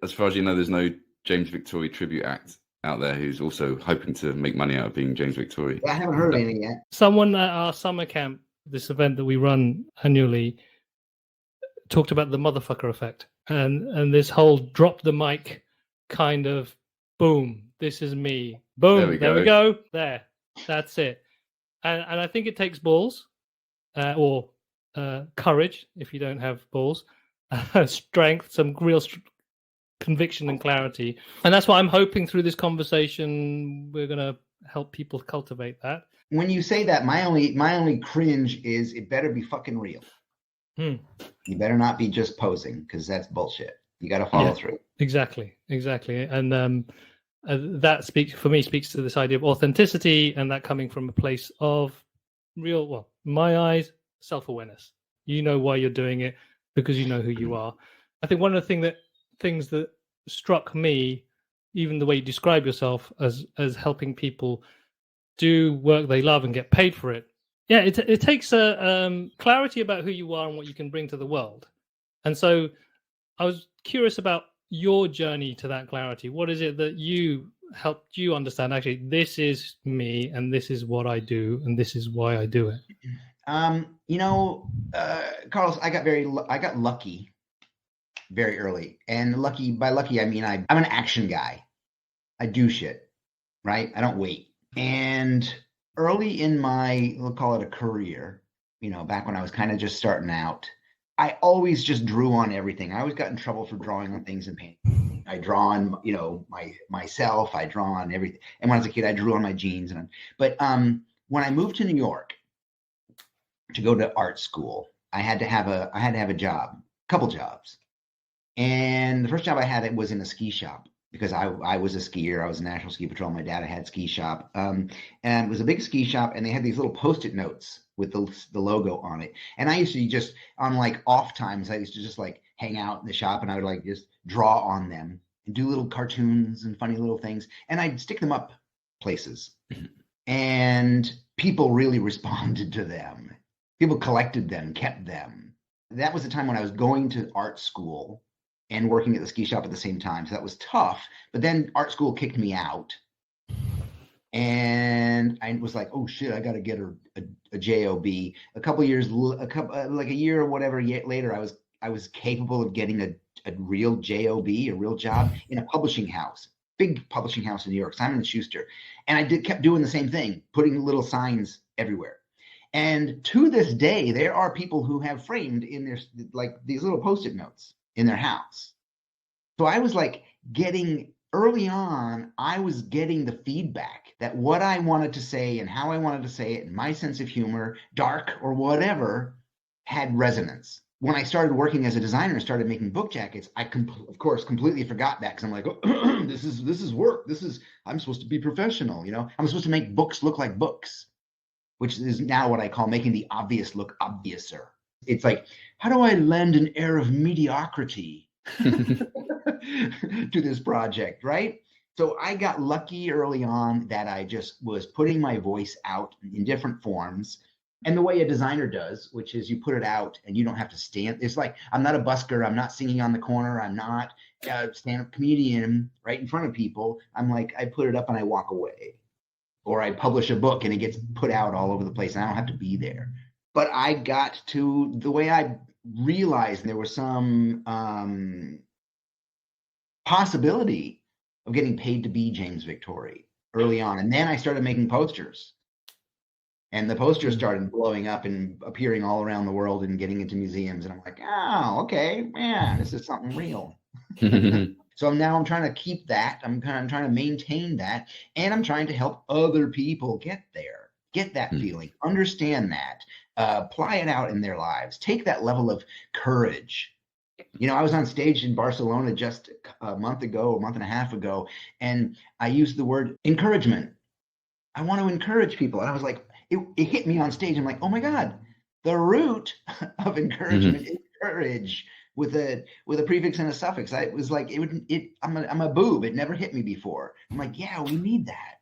as far as you know, there's no James Victore tribute act out there who's also hoping to make money out of being James Victore. Yeah, I haven't heard of anything yet. Someone at our summer camp, this event that we run annually, talked about the motherfucker effect and this whole drop the mic kind of boom, this is me. Boom, there we go. There. That's it. And I think it takes balls or courage if you don't have balls, strength, some real conviction and clarity. And that's why I'm hoping through this conversation we're going to help people cultivate that. When you say that, my only cringe is it better be fucking real. You better not be just posing, because that's bullshit. You got to follow through. Exactly. And that speaks to this idea of authenticity, and that coming from a place of real, well, my eyes, self-awareness. You know why you're doing it because you know who you are. I think one of the things that struck me, even the way you describe yourself as helping people do work they love and get paid for it. Yeah, it takes a clarity about who you are and what you can bring to the world. And so I was curious about your journey to that clarity. What is it that helped you understand, actually, this is me and this is what I do and this is why I do it? Carlos, I got lucky very early. And by lucky, I mean, I'm an action guy. I do shit, right? I don't wait. And early in my, we'll call it a career, back when I was kind of just starting out, I always just drew on everything. I always got in trouble for drawing on things and painting. I draw on, myself. I draw on everything. And when I was a kid, I drew on my jeans. But when I moved to New York to go to art school, I had to have a job, a couple jobs. And the first job I had was in a ski shop, because I was a skier. I was a National Ski Patrol. My dad had a ski shop. And it was a big ski shop, and they had these little Post-it notes with the logo on it. And I used to just, on like off times, I used to just like hang out in the shop, and I would like just draw on them and do little cartoons and funny little things. And I'd stick them up places. And people really responded to them. People collected them, kept them. That was the time when I was going to art school and working at the ski shop at the same time. So that was tough. But then art school kicked me out. And I was like, oh shit, I got to get a job. Like a year or whatever later, I was capable of getting a real job, a real job in a publishing house, big publishing house in New York, Simon & Schuster. And I kept doing the same thing, putting little signs everywhere. And to this day, there are people who have framed in their, like, these little Post-it notes in their house. So I was like early on, I was getting the feedback that what I wanted to say and how I wanted to say it and my sense of humor, dark or whatever, had resonance. When I started working as a designer and started making book jackets, I of course completely forgot that, because I'm like, oh, this is work. I'm supposed to be professional, I'm supposed to make books look like books, which is now what I call making the obvious look obviouser. It's like, how do I lend an air of mediocrity to this project, right? So I got lucky early on that I just was putting my voice out in different forms. And the way a designer does, which is you put it out and you don't have to stand. It's like, I'm not a busker. I'm not singing on the corner. I'm not a stand-up comedian right in front of people. I'm like, I put it up and I walk away. Or I publish a book and it gets put out all over the place and I don't have to be there. But I got to the way I realized there was some possibility of getting paid to be James Victore early on. And then I started making posters. And the posters started blowing up and appearing all around the world and getting into museums. And I'm like, oh, okay, man, this is something real. So now I'm trying to keep that. I'm trying to maintain that. And I'm trying to help other people get there, get that feeling, understand that, apply it out in their lives, take that level of courage. I was on stage in Barcelona just a month and a half ago, and I used the word encouragement. I want to encourage people. And I was like, it hit me on stage. I'm like, oh my God, the root of encouragement is courage with a prefix and a suffix. I was like, I'm a boob. It never hit me before. I'm like, yeah, we need that.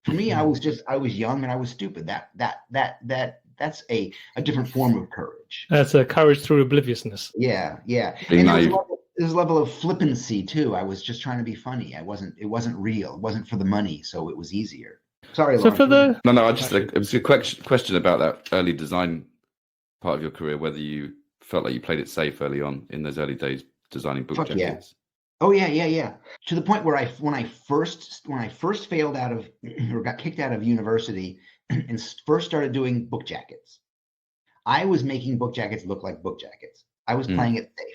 For me, I was young and I was stupid. That's a different form of courage. That's a courage through obliviousness. Yeah. And there's there's a level of flippancy too. I was just trying to be funny. It wasn't real. It wasn't for the money, so it was easier. Sorry, So Lawrence. for the No, it was a question about that early design part of your career, whether you felt like you played it safe early on in those early days designing book Fuck yeah. jackets. Oh yeah. To the point where when I first failed out of or got kicked out of university and first started doing book jackets, I was making book jackets look like book jackets. I was playing it safe.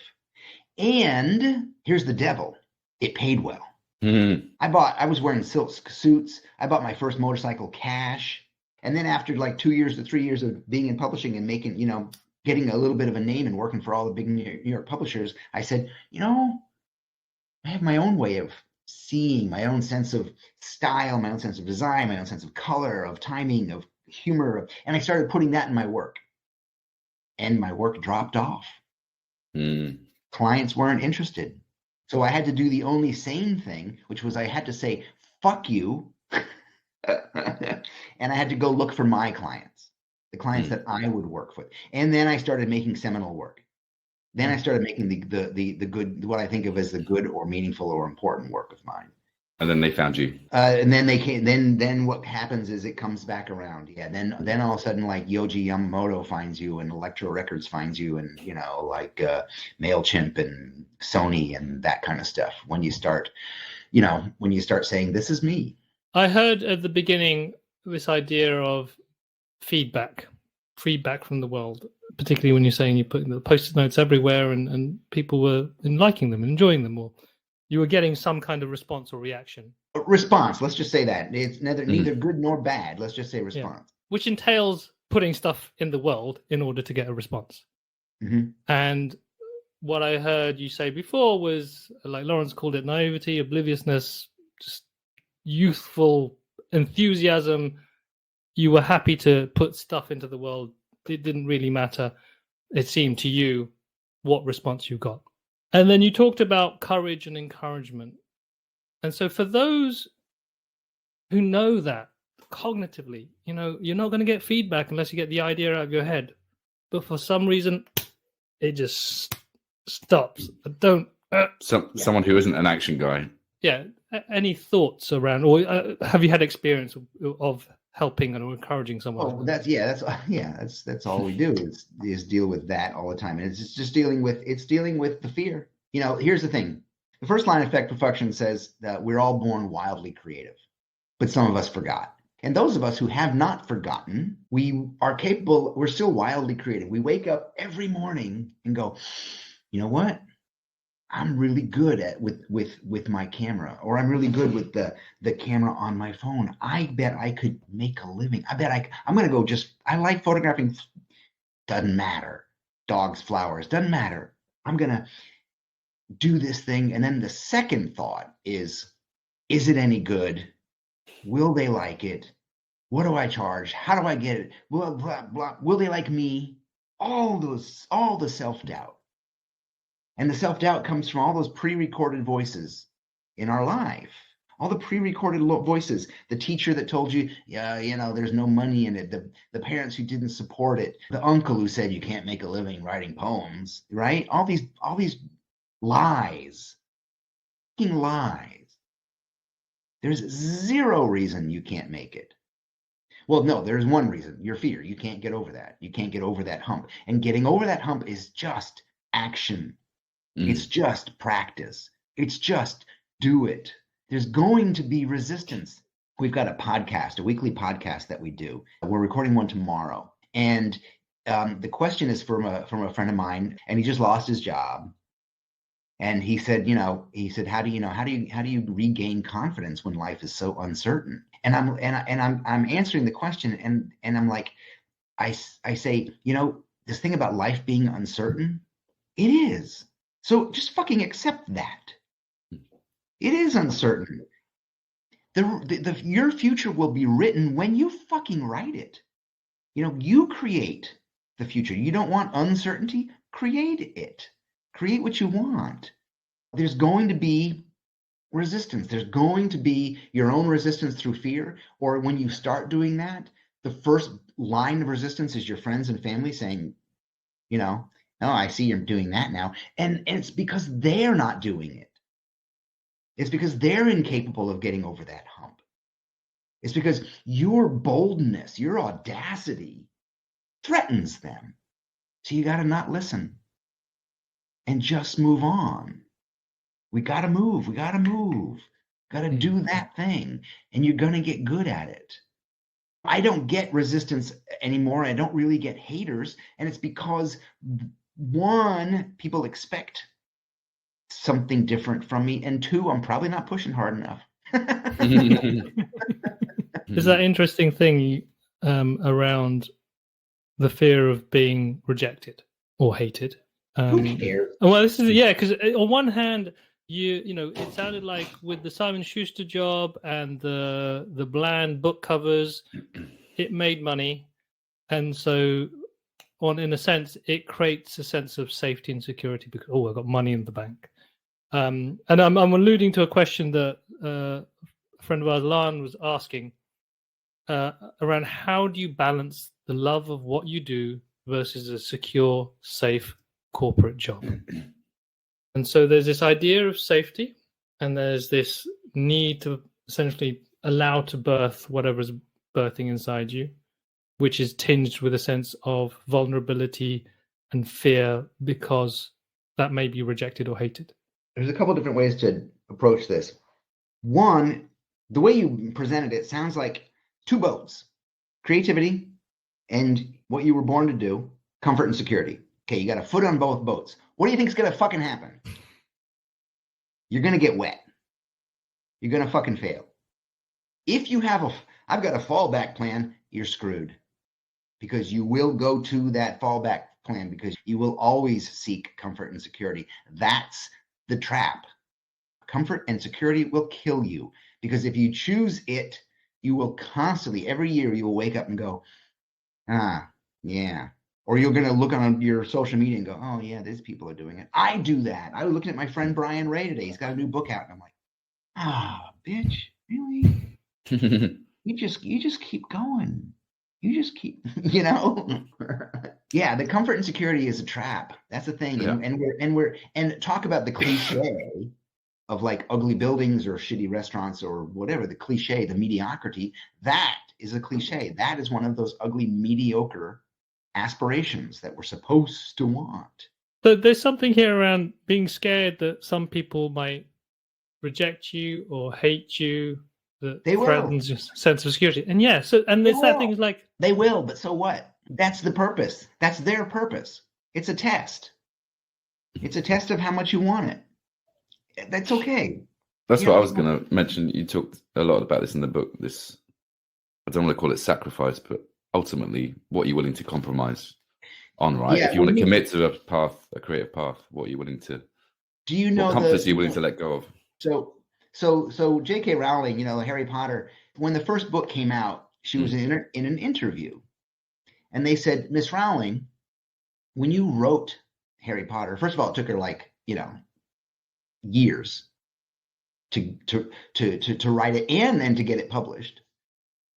And here's the devil. It paid well. I was wearing silk suits. I bought my first motorcycle cash. And then after like 2 years to 3 years of being in publishing and making, getting a little bit of a name and working for all the big New York publishers, I said, I have my own way of seeing, my own sense of style, my own sense of design, my own sense of color, of timing, of humor. And I started putting that in my work. And my work dropped off. Clients weren't interested. So I had to do the only sane thing, which was I had to say, fuck you. And I had to go look for my clients, the clients that I would work with. And then I started making seminal work. Then I started making the good, what I think of as the good or meaningful or important work of mine. And then they found you. And then they came. Then what happens is it comes back around. Yeah. Then all of a sudden, like Yoji Yamamoto finds you, and Elektra Records finds you, and like Mailchimp and Sony and that kind of stuff. When you start saying, "This is me." I heard at the beginning this idea of feedback from the world, particularly when you're saying you're putting the post-it notes everywhere and people were liking them and enjoying them, or you were getting some kind of response or reaction. Response, let's just say that. It's neither good nor bad. Let's just say response. Yeah. Which entails putting stuff in the world in order to get a response. And what I heard you say before was, like Lawrence called it, naivety, obliviousness, just youthful enthusiasm. You were happy to put stuff into the world. It didn't really matter, it seemed to you, what response you got. And then you talked about courage and encouragement. And so for those who know that cognitively, you're not going to get feedback unless you get the idea out of your head. But for some reason, it just stops. Someone who isn't an action guy. Yeah. Any thoughts around, or have you had experience of helping or encouraging someone? Oh, that's all we do is deal with that all the time. And it's just dealing with the fear. Here's the thing. The first line of Feck Perfuction says that we're all born wildly creative, but some of us forgot. And those of us who have not forgotten, we are capable, we're still wildly creative. We wake up every morning and go, you know what? I'm really good at with my camera, or I'm really good with the camera on my phone. I bet I could make a living. I'm going to go I like photographing. Doesn't matter. Dogs, flowers, doesn't matter. I'm going to do this thing. And then the second thought is it any good? Will they like it? What do I charge? How do I get it? Blah, blah, blah. Will they like me? All the self-doubt. And the self-doubt comes from all those pre-recorded voices in our life. All the pre-recorded voices. The teacher that told you, there's no money in it. The parents who didn't support it. The uncle who said you can't make a living writing poems, right? All these lies. Fucking lies. There's zero reason you can't make it. Well, no, there's one reason. Your fear. You can't get over that. You can't get over that hump. And getting over that hump is just action. It's just practice. It's just do it. There's going to be resistance. We've got a weekly podcast that we do. We're recording one tomorrow. And the question is from a friend of mine, and he just lost his job. And he said, how do you regain confidence when life is so uncertain? And I'm answering the question, and I'm like, I say, this thing about life being uncertain, it is. So just fucking accept that. It is uncertain. Your future will be written when you fucking write it. You create the future. You don't want uncertainty? Create it. Create what you want. There's going to be resistance. There's going to be your own resistance through fear. Or when you start doing that, the first line of resistance is your friends and family saying, Oh, I see you're doing that now. And it's because they're not doing it. It's because they're incapable of getting over that hump. It's because your boldness, your audacity threatens them. So you got to not listen and just move on. We got to move. We got to move. Got to do that thing. And you're going to get good at it. I don't get resistance anymore. I don't really get haters. And it's because, one, people expect something different from me. And two, I'm probably not pushing hard enough. There's that interesting thing around the fear of being rejected or hated. Who cares? Well, this is because on one hand, you know, it sounded like with the Simon Schuster job and the bland book covers, it made money, and so in a sense, it creates a sense of safety and security because I've got money in the bank. And I'm alluding to a question that a friend of ours, Lan, was asking around how do you balance the love of what you do versus a secure, safe corporate job. And so there's this idea of safety, and there's this need to essentially allow to birth whatever's birthing inside you, which is tinged with a sense of vulnerability and fear because that may be rejected or hated. There's a couple different ways to approach this. One, the way you presented it sounds like two boats: creativity and what you were born to do, comfort and security. Okay, you got a foot on both boats. What do you think is going to fucking happen? You're going to get wet. You're going to fucking fail. If you have I've got a fallback plan, you're screwed. Because you will go to that fallback plan because you will always seek comfort and security. That's the trap. Comfort and security will kill you because if you choose it, you will constantly, every year, you will wake up and go, yeah. Or you're going to look on your social media and go, oh, yeah, these people are doing it. I do that. I was looking at my friend Brian Ray today. He's got a new book out. And I'm like, bitch, really? You just keep going. You just keep, you know? Yeah, the comfort and security is a trap. That's the thing. Yeah. And talk about the cliche of like ugly buildings or shitty restaurants or whatever, the cliche, the mediocrity. That is a cliche. That is one of those ugly, mediocre aspirations that we're supposed to want. So there's something here around being scared that some people might reject you or hate you, that threatens your sense of security. And and there's that thing is like they will, but so what? That's the purpose. That's their purpose. It's a test. It's a test of how much you want it. That's okay. That's what I was going to mention. You talked a lot about this in the book. This, I don't want to call it sacrifice, but ultimately, what you're willing to compromise on, right? If you want to commit to a path, a creative path, what are you willing to? Do you know what comforts are you willing to let go of? So J.K. Rowling, Harry Potter. When the first book came out, she was in an interview, and they said, Miss Rowling, when you wrote Harry Potter, first of all, it took her years to write it and then to get it published.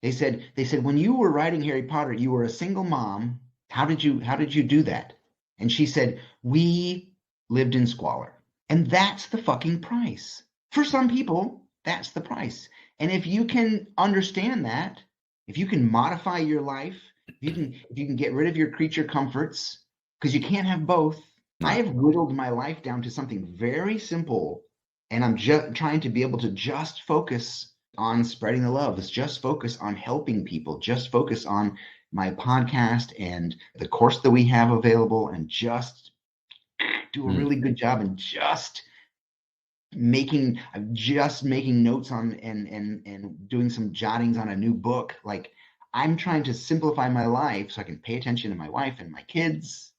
They said when you were writing Harry Potter, you were a single mom. How did you do that? And she said, we lived in squalor. And that's the fucking price. For some people, that's the price. And if you can understand that, if you can modify your life, if you can get rid of your creature comforts, because you can't have both. I have whittled my life down to something very simple, and I'm just trying to be able to just focus on spreading the love. It's just focus on helping people, just focus on my podcast and the course that we have available, and just do a really good job and just making notes on and doing some jottings on a new book. Like, I'm trying to simplify my life so I can pay attention to my wife and my kids.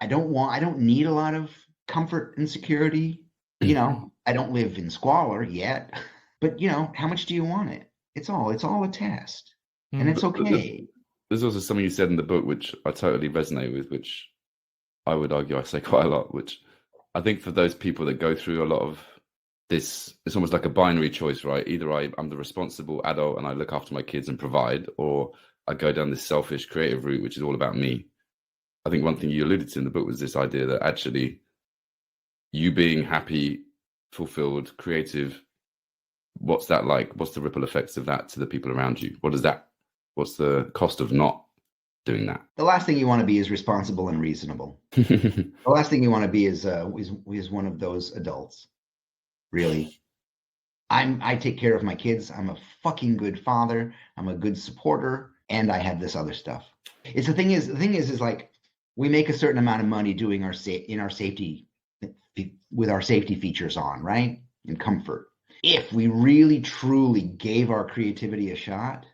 I don't need a lot of comfort and security. I don't live in squalor yet, but how much do you want it? It's all a test, and it's okay. There's also something you said in the book, which I totally resonate with, which I would argue I say quite a lot, which I think for those people that go through a lot of this, it's almost like a binary choice, right? Either I'm the responsible adult and I look after my kids and provide, or I go down this selfish creative route, which is all about me. I think one thing you alluded to in the book was this idea that actually you being happy, fulfilled, creative, what's that like? What's the ripple effects of that to the people around you? What's the cost of not doing that? The last thing you want to be is responsible and reasonable. The last thing you want to be is one of those adults. Really. I take care of my kids. I'm a fucking good father. I'm a good supporter, and I have this other stuff. The thing is like we make a certain amount of money doing our safety with our safety features on, right? And comfort. If we really truly gave our creativity a shot,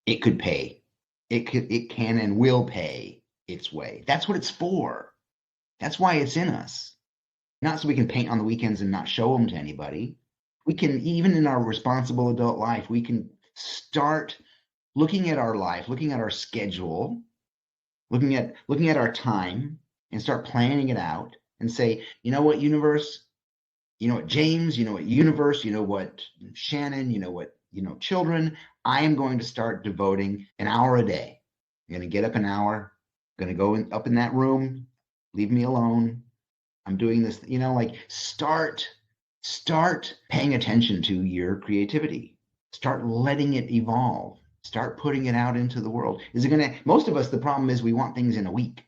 it could pay. It can and will pay its way. That's what it's for. That's why it's in us. Not so we can paint on the weekends and not show them to anybody. We can, even in our responsible adult life, we can start looking at our life, looking at our schedule, looking at our time, and start planning it out and say, you know what, universe, you know what, James, you know what, universe, you know what, Shannon, you know what, children, I am going to start devoting an hour a day. I'm going to get up an hour, I'm going to go up in that room, leave me alone. I'm doing this, like start paying attention to your creativity. Start letting it evolve. Start putting it out into the world. Most of us, the problem is we want things in a week.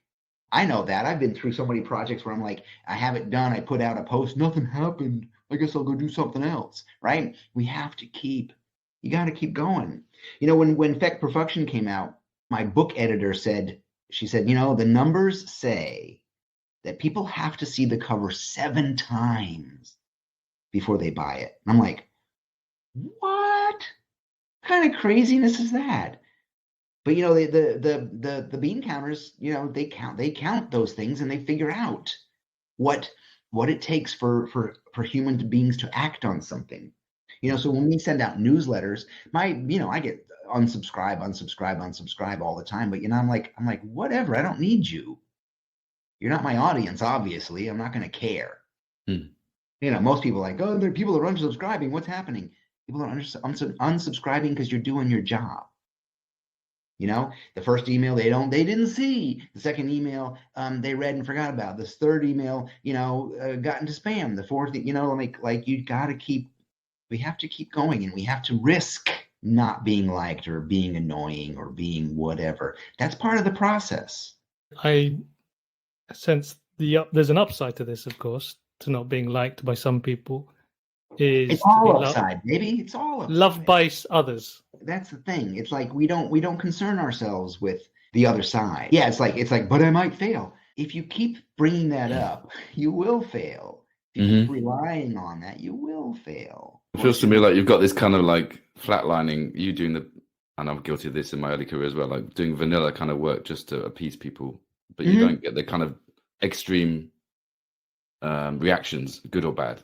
I know that. I've been through so many projects where I'm like, I have it done. I put out a post, nothing happened. I guess I'll go do something else, right? You got to keep going. When Feck Perfuction came out, my book editor said, the numbers say that people have to see the cover 7 times before they buy it. And I'm like, what kind of craziness is that? But the bean counters, they count those things and they figure out what it takes for human beings to act on something. So when we send out newsletters, I get unsubscribe all the time. But I'm like, whatever, I don't need you. You're not my audience, obviously. I'm not going to care. Most people are like, oh, there are people that are unsubscribing. What's happening? People are unsubscribing because you're doing your job. The first email they didn't see. The second email they read and forgot about. This third email, got into spam. The fourth, like you got to keep. We have to keep going, and we have to risk not being liked or being annoying or being whatever. That's part of the process. I sense there's an upside to this, of course, to not being liked by some people. It's all upside, baby. It's all upside. Loved by others. That's the thing. It's like we don't concern ourselves with the other side. Yeah, it's like, but I might fail. If you keep bringing that up, you will fail. If you keep relying on that, you will fail. It feels to me like you've got this kind of like flatlining. You doing and I'm guilty of this in my early career as well, like doing vanilla kind of work just to appease people, but you don't get the kind of extreme reactions, good or bad.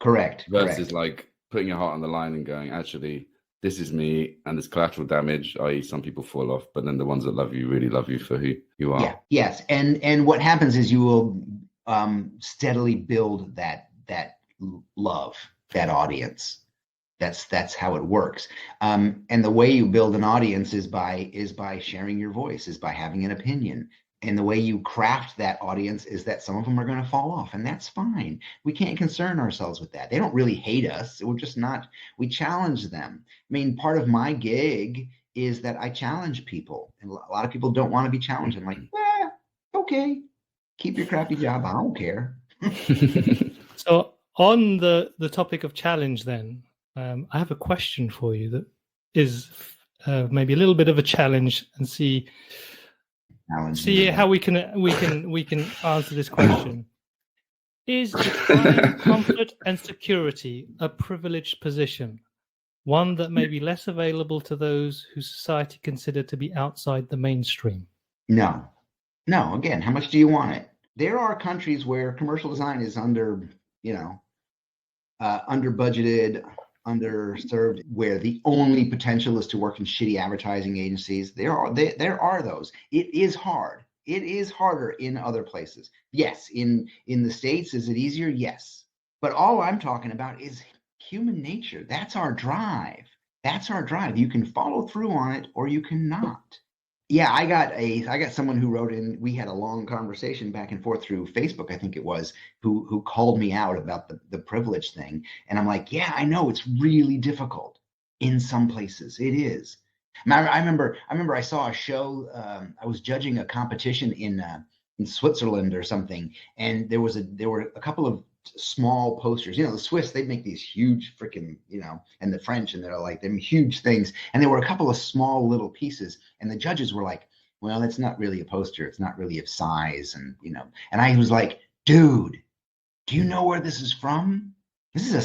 Correct. Versus like putting your heart on the line and going, actually, this is me, and there's collateral damage, i.e. some people fall off, but then the ones that love you really love you for who you are. Yeah. Yes. And what happens is you will steadily build that love, that audience. That's how it works. And the way you build an audience is by sharing your voice, is by having an opinion. And the way you craft that audience is that some of them are going to fall off, and that's fine. We can't concern ourselves with that. They don't really hate us. We're just not, we challenge them. I mean, part of my gig is that I challenge people, and a lot of people don't want to be challenged. I'm like, okay, keep your crappy job. I don't care. So on the topic of challenge then, I have a question for you that is maybe a little bit of a challenge, and see how we can answer this question. Is time, comfort, and security a privileged position, one that may be less available to those who society consider to be outside the mainstream? No. Again, how much do you want it? There are countries where commercial design is under budgeted, underserved, where the only potential is to work in shitty advertising agencies. There are those. It is hard. It is harder in other places. Yes, in the States, is it easier? Yes. But all I'm talking about is human nature. That's our drive. You can follow through on it or you cannot. Yeah, I got someone who wrote in. We had a long conversation back and forth through Facebook, I think it was, who called me out about the privilege thing. And I'm like, yeah, I know it's really difficult in some places. It is. I remember I saw a show. I was judging a competition in Switzerland or something, and there were a couple of small posters. You know, the Swiss, they make these huge freaking, and the French, and they're like them huge things. And there were a couple of small little pieces, and the judges were like, well, it's not really a poster. It's not really of size. And I was like, dude, do you know where this is from? This is a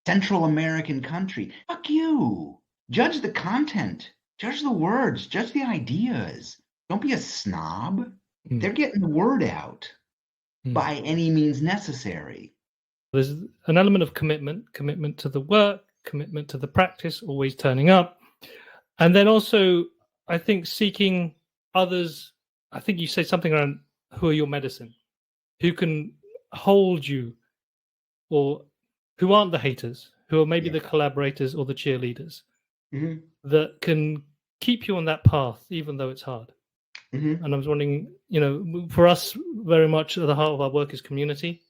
Central American country. Fuck you. Judge the content, judge the words, judge the ideas. Don't be a snob. They're getting the word out by any means necessary. There's an element of commitment to the work, commitment to the practice, always turning up. And then also, I think seeking others. I think you say something around who are your medicine, who can hold you, or who aren't the haters, who are maybe the collaborators or the cheerleaders that can keep you on that path, even though it's hard. And I was wondering, for us, very much at the heart of our work is community.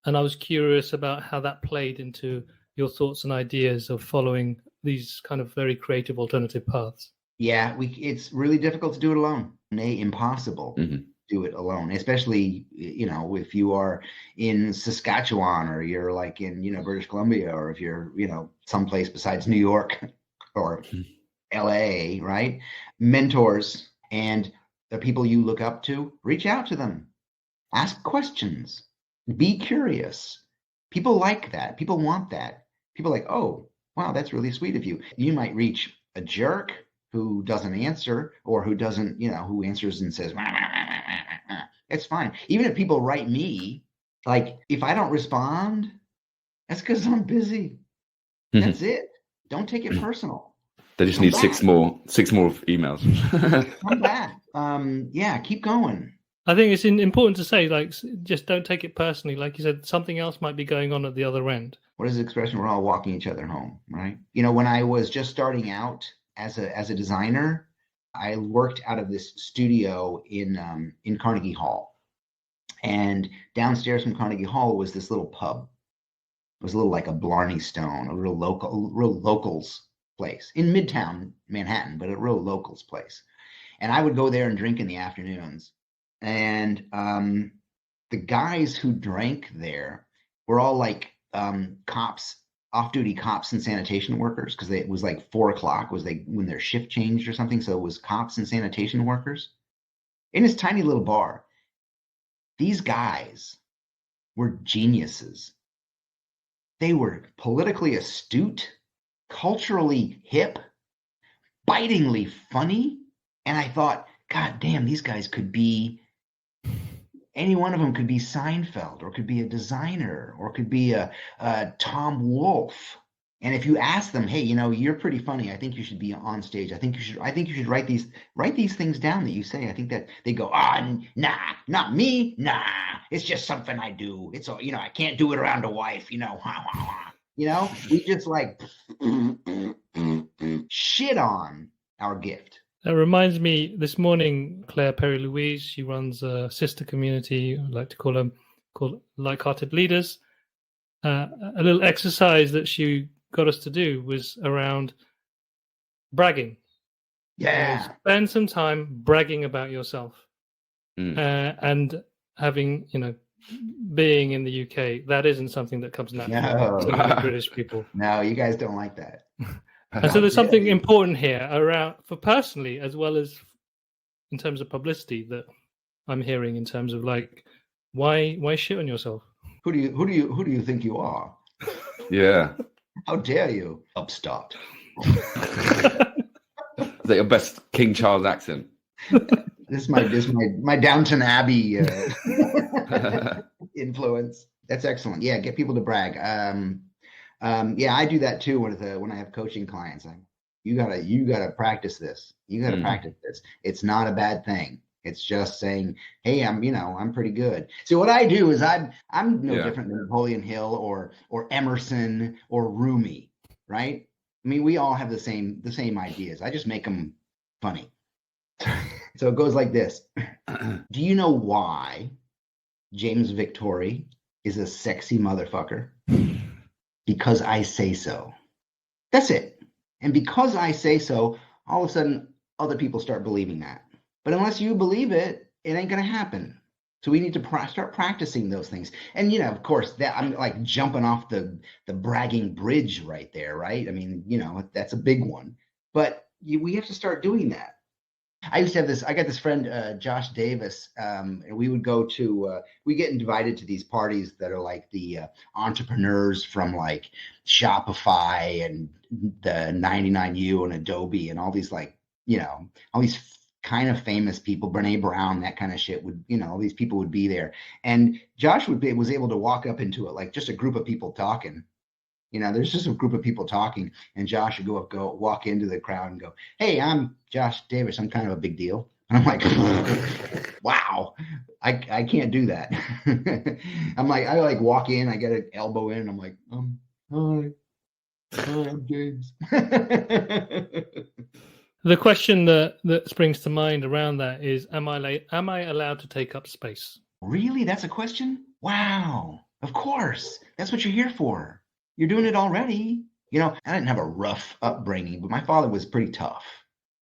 And I was curious about how that played into your thoughts and ideas of following these kind of very creative alternative paths. Yeah, it's really difficult to do it alone. Impossible to do it alone, especially, if you are in Saskatchewan or you're like in, British Columbia, or if you're, someplace besides New York or LA, right? Mentors and the people you look up to, reach out to them, ask questions, be curious. People like that. People want that. People are like, oh, wow, that's really sweet of you. You might reach a jerk who doesn't answer, or who doesn't, who answers and says, it's fine. Even if people write me, like, if I don't respond, that's because I'm busy. That's it. Don't take it personal. They just need six more emails. Come back. Yeah, keep going. I think it's important to say, like, just don't take it personally. Like you said, something else might be going on at the other end. What is the expression? We're all walking each other home, right? When I was just starting out as a designer, I worked out of this studio in Carnegie Hall. And downstairs from Carnegie Hall was this little pub. It was a little like a Blarney Stone, a real locals place in Midtown Manhattan, but a real locals place. And I would go there and drink in the afternoons. And the guys who drank there were all like cops, off-duty cops and sanitation workers, because it was like 4:00 was when their shift changed or something. So it was cops and sanitation workers in this tiny little bar. These guys were geniuses. They were politically astute, culturally hip, bitingly funny. And I thought, God damn, these guys could be, any one of them could be Seinfeld, or could be a designer, or could be a Tom Wolfe. And if you ask them, hey, you're pretty funny, I think you should be on stage. I think you should write these things down that you say. I think that they go, nah, not me. Nah, it's just something I do. It's all, I can't do it around a wife, we just like shit on our gift. That reminds me, this morning, Claire Perry-Louise, she runs a sister community, I like to call them, called Like-Hearted Leaders. A little exercise that she got us to do was around bragging. Yeah. Spend some time bragging about yourself. And having, being in the UK, that isn't something that comes naturally to British people. No, you guys don't like that. And so there's something important here around, for personally, as well as in terms of publicity, that I'm hearing in terms of like, why shit on yourself? Who do you think you are? Yeah. How dare you, upstart? Is that your best King Charles accent? This is my Downton Abbey influence. That's excellent. Yeah, get people to brag. Yeah, I do that too when I have coaching clients. You gotta practice this. You gotta practice this. It's not a bad thing. It's just saying, hey, I'm pretty good. So what I do is I'm no different than Napoleon Hill or Emerson or Rumi, right? I mean, we all have the same ideas. I just make them funny. So it goes like this. Do you know why James Victore is a sexy motherfucker? Because I say so. That's it. And because I say so, all of a sudden, other people start believing that. But unless you believe it, it ain't going to happen. So we need to start practicing those things. And, you know, of course, that I'm like jumping off the bragging bridge right there, right? I mean, you know, that's a big one. But we have to start doing that. I used to have this, I got this friend, Josh Davis, and we would go to, we get invited to these parties that are like the entrepreneurs from like Shopify and the 99U and Adobe and all these like, you know, all these kind of famous people, Brene Brown, that kind of shit would, you know, all these people would be there. And Josh was able to walk up into it, like just a group of people talking. You know, there's just a group of people talking, and Josh would go walk into the crowd and go, "Hey, I'm Josh Davis. I'm kind of a big deal." And I'm like, "Wow, I can't do that." I'm like, I like walk in, I get an elbow in, and I'm like, "Hi, I'm James." The question that springs to mind around that is, am I allowed to take up space? Really? That's a question? Wow. Of course. That's what you're here for. You're doing it already. You know, I didn't have a rough upbringing, but my father was pretty tough,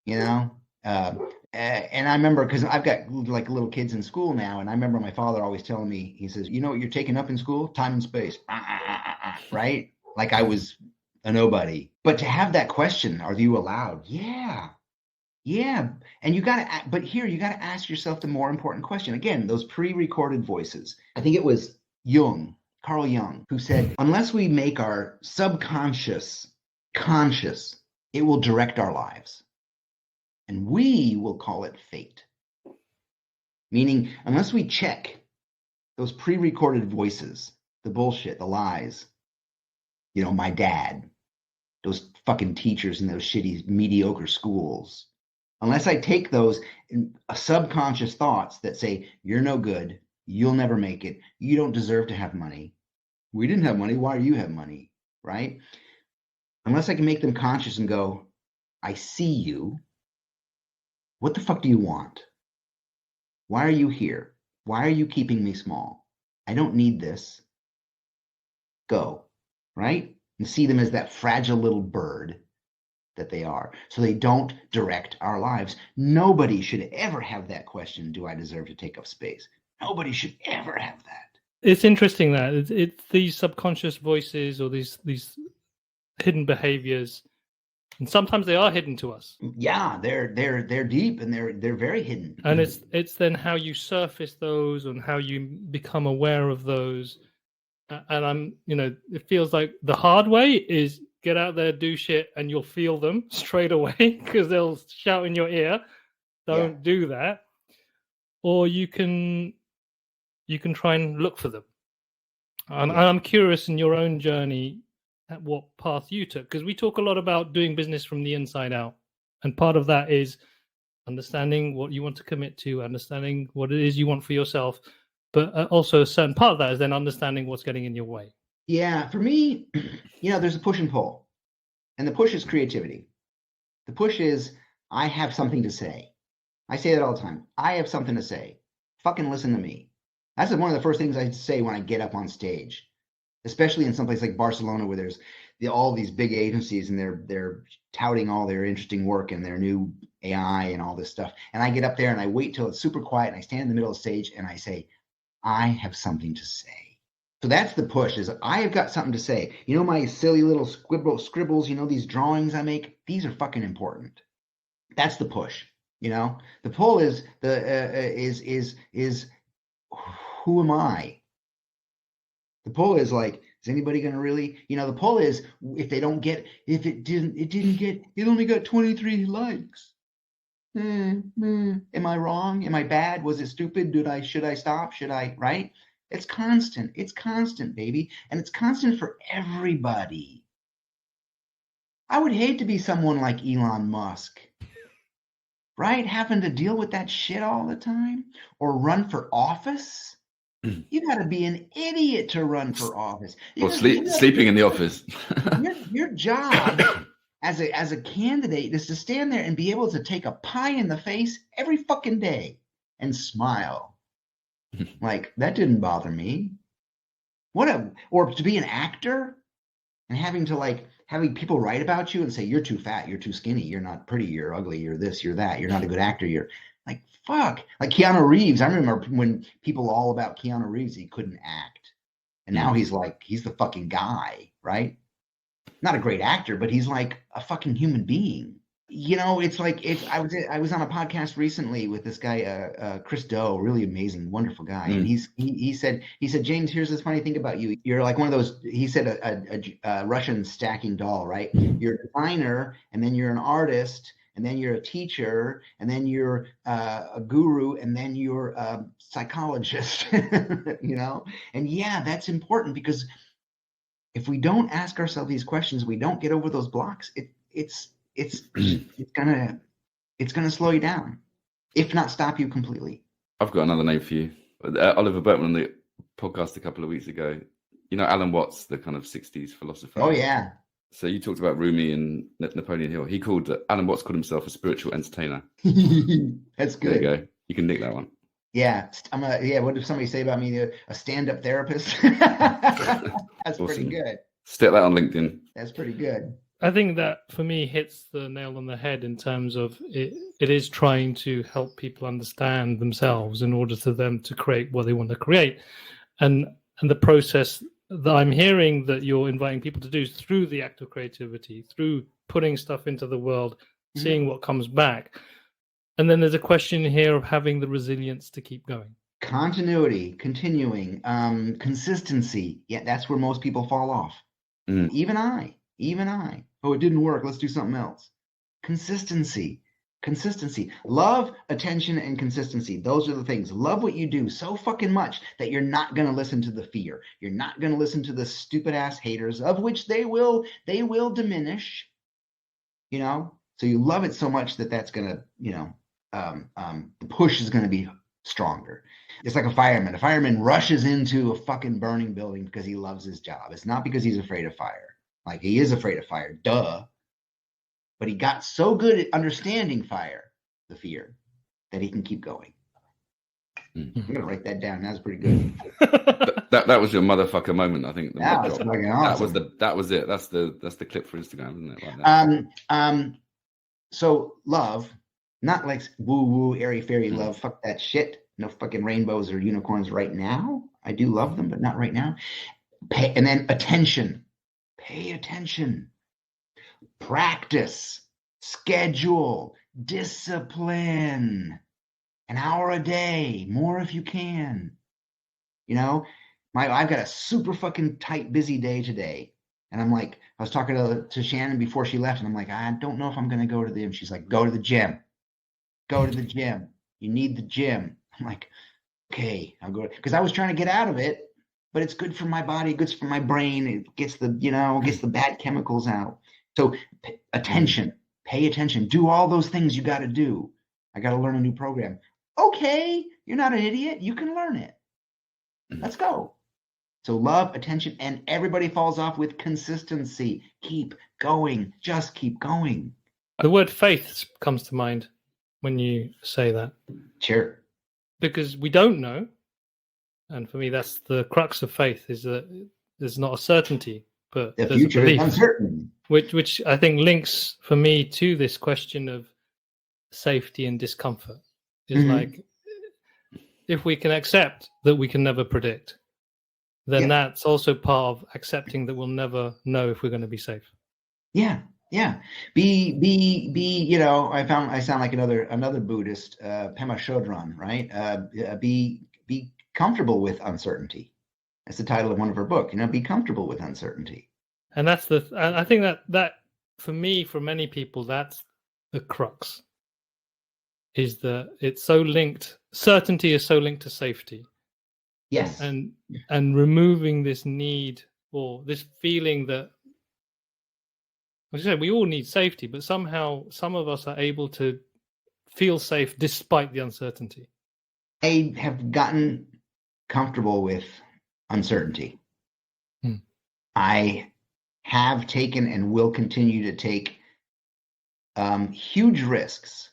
you know? And I remember, because I've got like little kids in school now, and I remember my father always telling me, he says, "You know what you're taking up in school? Time and space." Right? Like I was a nobody. But to have that question, are you allowed? Yeah. Yeah. And you got to, but here you got to ask yourself the more important question. Again, those pre-recorded voices. I think it was Carl Jung, who said, unless we make our subconscious conscious, it will direct our lives. And we will call it fate. Meaning, unless we check those pre-recorded voices, the bullshit, the lies, you know, my dad, those fucking teachers in those shitty, mediocre schools, unless I take those subconscious thoughts that say, you're no good, you'll never make it, you don't deserve to have money. We didn't have money, why do you have money, right? Unless I can make them conscious and go, I see you. What the fuck do you want? Why are you here? Why are you keeping me small? I don't need this. Go, right? And see them as that fragile little bird that they are. So they don't direct our lives. Nobody should ever have that question, do I deserve to take up space? Nobody should ever have that. It's interesting that it's these subconscious voices or these hidden behaviors, and sometimes they are hidden to us. Yeah, they're deep and they're very hidden. And it's then how you surface those and how you become aware of those. And it feels like the hard way is get out there, do shit, and you'll feel them straight away because they'll shout in your ear. Don't do that. Or you can try and look for them. And I'm curious in your own journey at what path you took, because we talk a lot about doing business from the inside out. And part of that is understanding what you want to commit to, understanding what it is you want for yourself. But also a certain part of that is then understanding what's getting in your way. Yeah, for me, there's a push and pull. And the push is creativity. The push is, I have something to say. I say that all the time. I have something to say. Fucking listen to me. That's one of the first things I say when I get up on stage, especially in someplace like Barcelona where there's all these big agencies and they're touting all their interesting work and their new AI and all this stuff. And I get up there and I wait till it's super quiet and I stand in the middle of the stage and I say, I have something to say. So that's the push, is I have got something to say. You know, my silly little scribbles, these drawings I make, these are fucking important. That's the push. The pull is who am I? The pull is like, is anybody going to really, the pull is it only got 23 likes. Am I wrong? Am I bad? Was it stupid? Should I stop? Right? It's constant. It's constant, baby. And it's constant for everybody. I would hate to be someone like Elon Musk, right? Having to deal with that shit all the time or run for office. You got to be an idiot to run for office. Or sleeping in the office. your job as a candidate is to stand there and be able to take a pie in the face every fucking day and smile. Like, that didn't bother me. Or to be an actor and having people write about you and say, you're too fat, you're too skinny, you're not pretty, you're ugly, you're this, you're that, you're not a good actor, you're like, fuck. Like Keanu Reeves, I remember when people all about Keanu Reeves, he couldn't act. And now he's the fucking guy, right? Not a great actor, but he's like a fucking human being. You know, it's like I was on a podcast recently with this guy, Chris Doe, really amazing, wonderful guy. And he said, James, here's this funny thing about you. You're like one of those, he said, a Russian stacking doll, right? You're a designer, and then you're an artist, and then you're a teacher, and then you're a guru, and then you're a psychologist, you know? And yeah, that's important, because if we don't ask ourselves these questions, we don't get over those blocks. It's gonna slow you down, if not stop you completely. I've got another name for you. Oliver Burkeman on the podcast a couple of weeks ago. You know Alan Watts, the kind of 60s philosopher. Oh yeah. So you talked about Rumi and Napoleon Hill. Alan Watts called himself a spiritual entertainer. That's good. There you go. You can nick that one. Yeah, what did somebody say about me? A stand-up therapist. That's awesome. Pretty good. Stick that on LinkedIn. That's pretty good. I think that for me hits the nail on the head in terms of it is trying to help people understand themselves in order for them to create what they want to create. And the process that I'm hearing that you're inviting people to do is through the act of creativity, through putting stuff into the world, seeing what comes back. And then there's a question here of having the resilience to keep going. Continuity, continuing, consistency. Yeah, that's where most people fall off. Even I. Oh, it didn't work. Let's do something else. Consistency. Love, attention, and consistency. Those are the things. Love what you do so fucking much that you're not going to listen to the fear. You're not going to listen to the stupid ass haters, of which they will diminish, you know? So you love it so much that's going to, you know, the push is going to be stronger. It's like a fireman. A fireman rushes into a fucking burning building because he loves his job. It's not because he's afraid of fire. Like, he is afraid of fire, duh. But he got so good at understanding fire, the fear, that he can keep going. I'm going to write that down. That was pretty good. that was your motherfucker moment, I think. That was fucking awesome. That was it. That's the clip for Instagram, isn't it? So love, not like woo-woo, airy-fairy love. Fuck that shit. No fucking rainbows or unicorns right now. I do love them, but not right now. And then attention. Pay attention. Practice. Schedule. Discipline. An hour a day. More if you can. You know, I've got a super fucking tight, busy day today. And I'm like, I was talking to Shannon before she left, and I'm like, I don't know if I'm going to go to the gym. She's like, go to the gym. Go to the gym. You need the gym. I'm like, okay, I'll go. Because I was trying to get out of it, but it's good for my body, good for my brain. It gets the bad chemicals out. So attention, pay attention. Do all those things you got to do. I got to learn a new program. Okay, you're not an idiot. You can learn it. Let's go. So love, attention, and everybody falls off with consistency. Keep going. Just keep going. The word faith comes to mind when you say that. Sure. Because we don't know. And for me, that's the crux of faith, is that there's not a certainty, but the there's future a belief, is uncertain. Which I think links for me to this question of safety and discomfort. Is like, if we can accept that we can never predict, then that's also part of accepting that we'll never know if we're going to be safe. Yeah. Be. You know, I sound like another Buddhist, Pema Chodron, right? Be comfortable with uncertainty. That's the title of one of her books. You know, be comfortable with uncertainty. And that's I think that for me, for many people, that's the crux. Is that it's so linked? Certainty is so linked to safety. Yes. And removing this need or this feeling that, like I said, we all need safety, but somehow some of us are able to feel safe despite the uncertainty. I have gotten comfortable with uncertainty. I have taken and will continue to take Huge risks,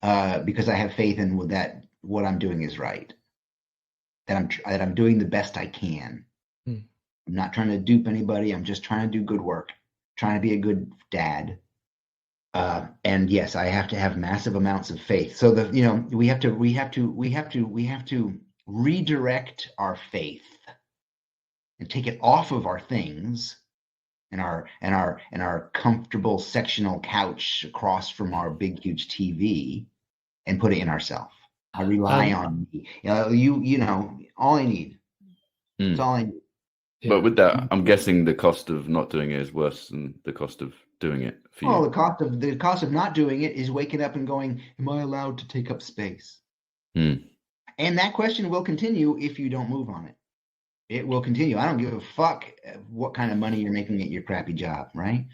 because I have faith in that what I'm doing is right, that I'm doing the best I can. I'm not trying to dupe anybody. I'm just trying to do good work, trying to be a good dad. And yes, I have to have massive amounts of faith. So we have to redirect our faith and take it off of our things and our comfortable sectional couch across from our big huge TV and put it in ourselves. I rely on me. All I need. That's all I need. But with that, I'm guessing the cost of not doing it is worse than the cost of doing it for you. Well, the cost of not doing it is waking up and going, am I allowed to take up space? And that question will continue if you don't move on it. It will continue. I don't give a fuck what kind of money you're making at your crappy job, right?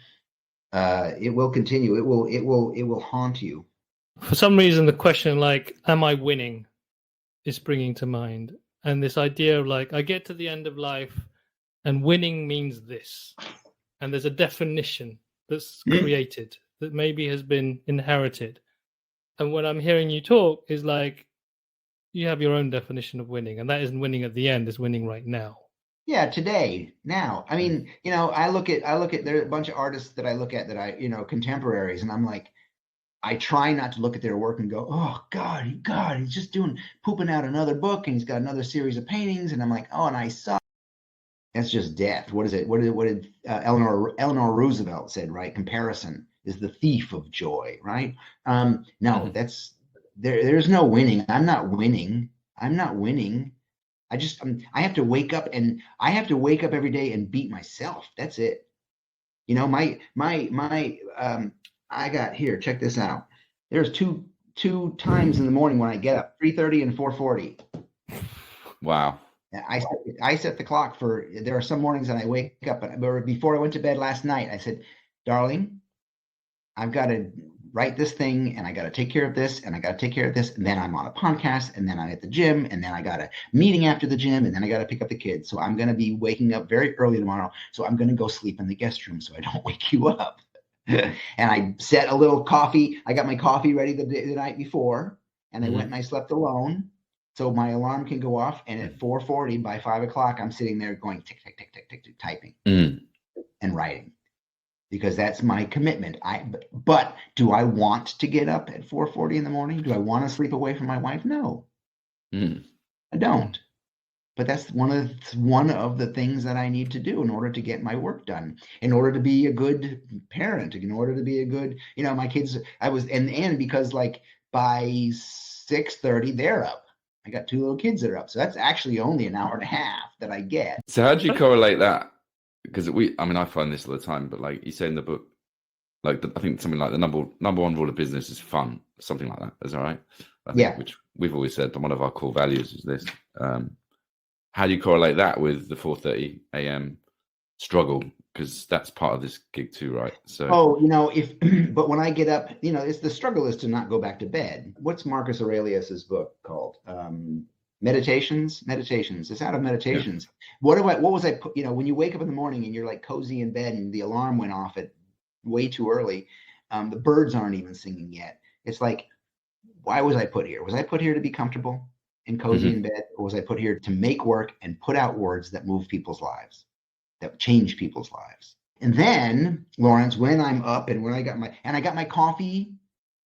It will continue. It will haunt you. For some reason, the question like, am I winning, is springing to mind. And this idea of like, I get to the end of life and winning means this. And there's a definition that's created that maybe has been inherited. And when I'm hearing you talk is like, you have your own definition of winning. And that isn't winning at the end, it's winning right now. Yeah, today, now. I mean, I look at there are a bunch of artists that I look at that contemporaries, and I'm like, I try not to look at their work and go, oh God, he's just pooping out another book and he's got another series of paintings, and I'm like, oh, and I suck. That's just death. What is it? What did Eleanor Roosevelt said, right? Comparison is the thief of joy, right? No, that's there's no winning. I'm not winning. I have to wake up every day and beat myself. That's it. I got here. Check this out. There's two times in the morning when I get up, 3:30 and 4:40. Wow. I set the clock for. There are some mornings that I wake up, but before I went to bed last night, I said, "Darling, I've got to write this thing, and I got to take care of this, and I got to take care of this, and then I'm on a podcast, and then I'm at the gym, and then I got a meeting after the gym, and then I got to pick up the kids. So I'm going to be waking up very early tomorrow. So I'm going to go sleep in the guest room so I don't wake you up." And I set a little coffee. I got my coffee ready the night before, and I went and I slept alone. So my alarm can go off, and at 4:40 by 5 o'clock, I'm sitting there going tick, tick, tick, tick, tick, tick, typing and writing, because that's my commitment. But do I want to get up at 4:40 in the morning? Do I want to sleep away from my wife? No, I don't. But that's one of the things that I need to do in order to get my work done, in order to be a good parent, in order to be a good, my kids. And because like by 6:30 they're up. I got 2 little kids that are up, so that's actually only an hour and a half that I get. So how do you correlate that? Because I find this all the time, but like you say in the book, like I think something like the number one rule of business is fun, something like that. Is that right? I think, which we've always said one of our core values is this. How do you correlate that with the 4:30 a.m. struggle? Because that's part of this gig too, right? So but when I get up, it's the struggle is to not go back to bed. What's Marcus Aurelius's book called? Meditations. It's out of Meditations. Yeah. What was I put? When you wake up in the morning and you're like cozy in bed and the alarm went off at way too early, the birds aren't even singing yet. It's like, why was I put here? Was I put here to be comfortable and cozy in bed, or was I put here to make work and put out words that move people's lives, that change people's lives? And then, Lawrence, when I'm up and when I got my coffee,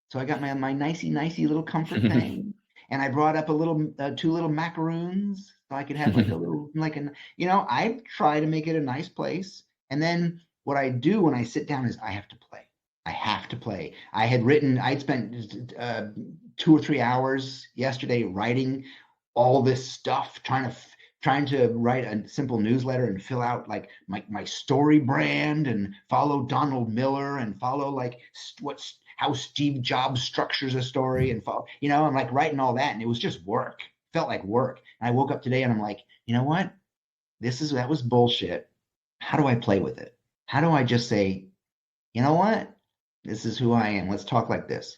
so I got my nicey little comfort thing, and I brought up 2 little macaroons so I could have like a little, I try to make it a nice place. And then what I do when I sit down is I have to play. I'd spent 2 or 3 hours yesterday writing all this stuff, trying to write a simple newsletter and fill out like my story brand and follow Donald Miller and follow like how Steve Jobs structures a story and follow, I'm like writing all that, and it was just work. Felt like work. And I woke up today and I'm like, you know what? That was bullshit. How do I play with it? How do I just say, you know what? This is who I am. Let's talk like this.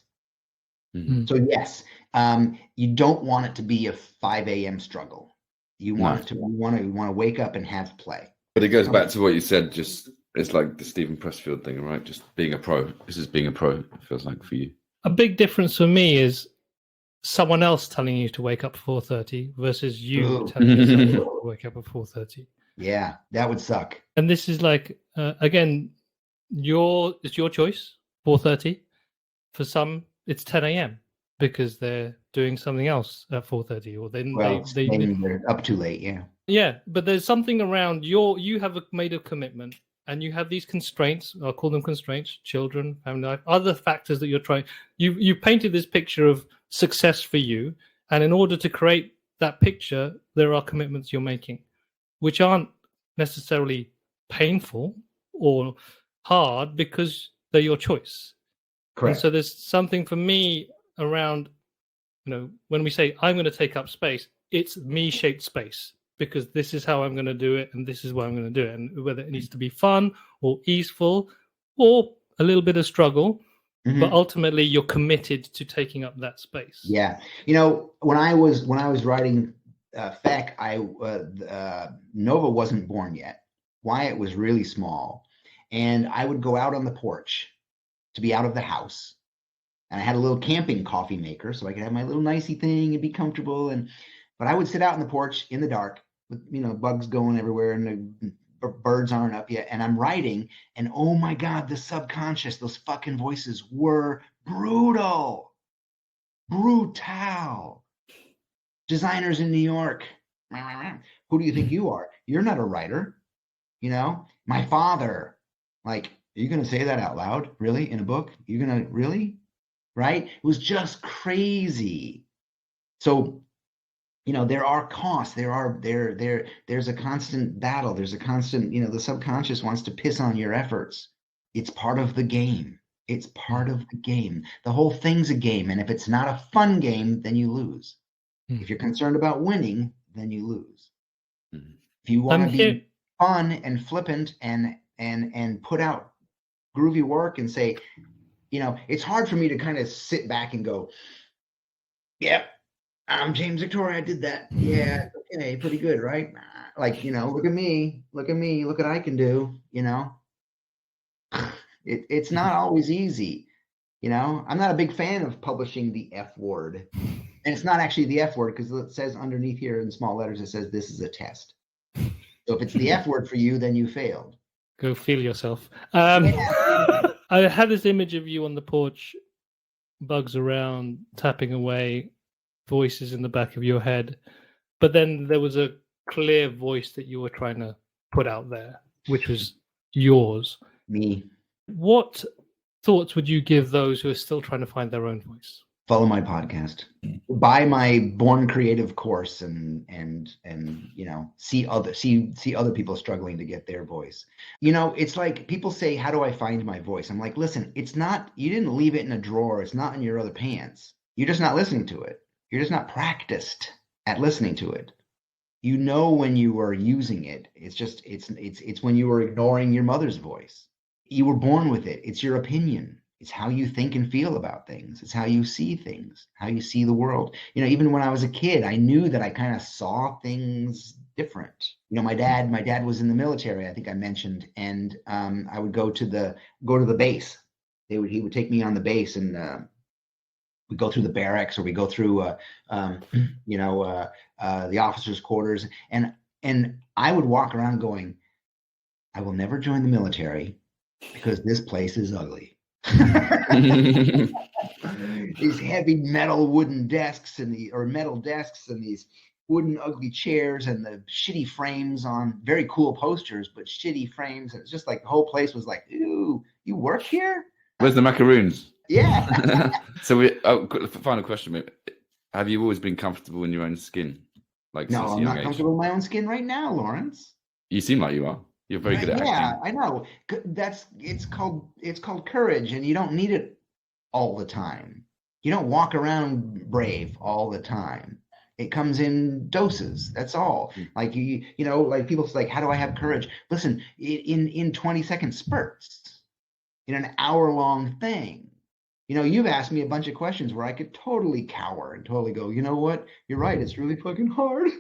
So yes, you don't want it to be a 5 a.m. struggle. You want to wake up and have play. But it goes back to what you said just It's like the Stephen Pressfield thing, right? Just being a pro. This is being a pro, it feels like, for you. A big difference for me is someone else telling you to wake up at 4:30 versus you telling yourself to wake up at 4:30. Yeah, that would suck. And this is like, again, it's your choice, 4:30. For some, it's 10 a.m. because they're doing something else at 4:30, or they're up too late. Yeah. Yeah, but there's something around you have made a commitment, and you have these constraints. I'll call them constraints: children, family life, other factors that you're trying. You painted this picture of success for you, and in order to create that picture, there are commitments you're making, which aren't necessarily painful or hard because they're your choice. Correct. And so there's something for me around, when we say I'm going to take up space, it's me-shaped space because this is how I'm going to do it, and this is why I'm going to do it, and whether it needs to be fun or easeful or a little bit of struggle. But ultimately, you're committed to taking up that space. Yeah, when I was writing Feck, Nova wasn't born yet. Wyatt was really small, and I would go out on the porch to be out of the house, and I had a little camping coffee maker, so I could have my little nicey thing and be comfortable. But I would sit out on the porch in the dark with bugs going everywhere, and the birds aren't up yet, and I'm writing, and oh my God, the subconscious, those fucking voices were brutal. Designers in New York, who do you think you are? You're not a writer. My father, like, are you going to say that out loud? Really? In a book? You're going to really? Right? It was just crazy. So, there are costs. There's a constant battle. There's a constant, the subconscious wants to piss on your efforts. It's part of the game. It's part of the game. The whole thing's a game. And if it's not a fun game, then you lose. If you're concerned about winning, then you lose. If you want to be fun and flippant and put out groovy work and say, it's hard for me to kind of sit back and go, yep, I'm James Victore. I did that. Yeah, okay, pretty good, right? Like, look at me, look what I can do. It's not always easy. I'm not a big fan of publishing the F word, and it's not actually the F word because it says underneath here in small letters, it says this is a test. So if it's the F word for you, then you failed. Go feel yourself. I had this image of you on the porch, bugs around, tapping away, voices in the back of your head, but then there was a clear voice that you were trying to put out there, which was yours. Me. What thoughts would you give those who are still trying to find their own voice? Follow my podcast, buy my Born Creative course, and see other people struggling to get their voice. It's like people say, how do I find my voice? I'm like, listen, it's not, you didn't leave it in a drawer. It's not in your other pants. You're just not listening to it. You're just not practiced at listening to it. When you are using it. It's when you were ignoring your mother's voice. You were born with it. It's your opinion. It's how you think and feel about things. It's how you see things, how you see the world. Even when I was a kid, I knew that I kind of saw things different. My dad was in the military, I think I mentioned, and I would go to the base. He would take me on the base, and we go through the barracks, or we go through the officers' quarters, and I would walk around going, I will never join the military because this place is ugly. These heavy metal wooden desks metal desks and these wooden ugly chairs and the shitty frames on very cool posters, but shitty frames. And it's just like the whole place was like, ooh, you work here? Where's the macaroons? Yeah. So final question. Have you always been comfortable in your own skin? No, I'm not comfortable in my own skin right now, Lawrence. You seem like you are. You're very good at acting. Yeah, I know. It's called courage, and you don't need it all the time. You don't walk around brave all the time. It comes in doses. That's all. Like like people say, how do I have courage? Listen, in 20-second spurts, in an hour-long thing. You've asked me a bunch of questions where I could totally cower and totally go, you know what? You're right. It's really fucking hard.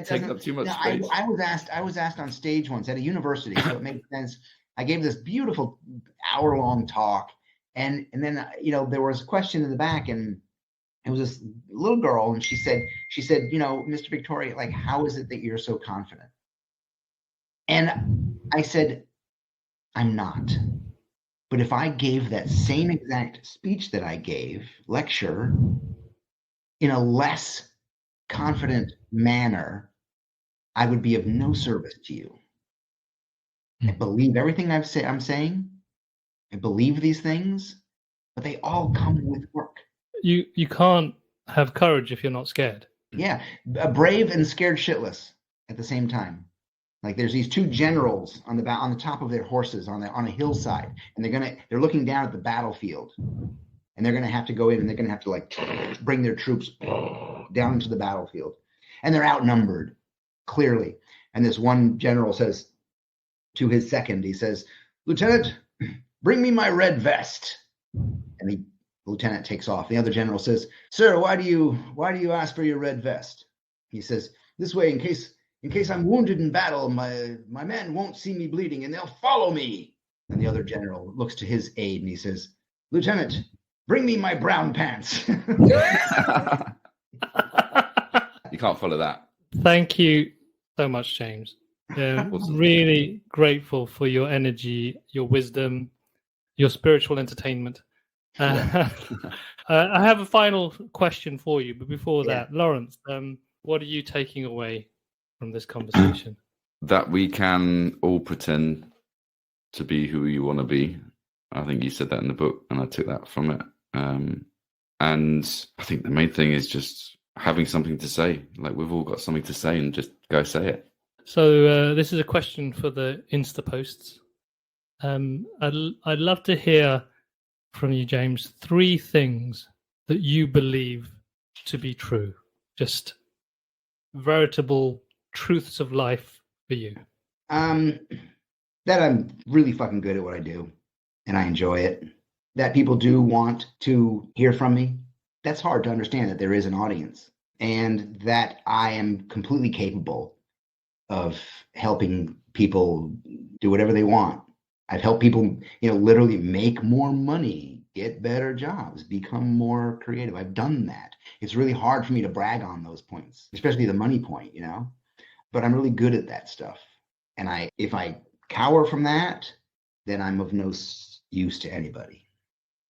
Taking up too much space. I was asked on stage once at a university, so it makes sense. I gave this beautiful hour-long talk, and then there was a question in the back, and it was this little girl, and she said, Mr. Victore, like, how is it that you're so confident? And I said, I'm not. But if I gave that same exact speech that I gave, lecture, in a less confident manner, I would be of no service to you. I believe everything I'm saying. I believe these things, but they all come with work. You can't have courage if you're not scared. Yeah, brave and scared shitless at the same time. Like there's these two generals on the top of their horses on a hillside, and they're looking down at the battlefield, and they're gonna have to go in, and they're gonna have to like bring their troops down into the battlefield, and they're outnumbered clearly. And this one general says to his second, he says, "Lieutenant, bring me my red vest." And the lieutenant takes off. The other general says, "Sir, why do you ask for your red vest?" He says, "This way, in case I'm wounded in battle, my men won't see me bleeding and they'll follow me." And the other general looks to his aide and he says, "Lieutenant, bring me my brown pants." You can't follow that. Thank you so much, James. Really grateful for your energy, your wisdom, your spiritual entertainment. I have a final question for you, but before that, Lawrence, what are you taking away from this conversation? That we can all pretend to be who you want to be. I think you said that in the book, and I took that from it. And I think the main thing is just having something to say. Like, we've all got something to say, and just go say it. So this is a question for the Insta posts. I'd love to hear from you, James, 3 things that you believe to be true. Just veritable truths of life for you. That I'm really fucking good at what I do, and I enjoy it. That people do want to hear from me. That's hard to understand, that there is an audience, and that I am completely capable of helping people do whatever they want. I've helped people, literally make more money, get better jobs, become more creative. I've done that. It's really hard for me to brag on those points, especially the money point, but I'm really good at that stuff. And if I cower from that, then I'm of no use to anybody,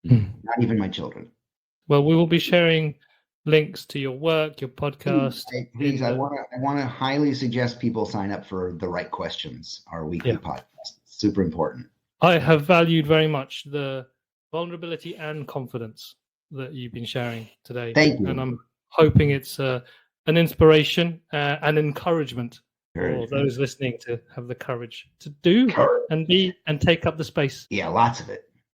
not even my children. Well, we will be sharing links to your work, your podcast. Please, I want to highly suggest people sign up for The Right Questions, our weekly podcast. It's super important. I have valued very much the vulnerability and confidence that you've been sharing today. Thank you. And I'm hoping it's an inspiration and encouragement for those listening to have the courage to do and be and take up the space. Yeah, lots of it.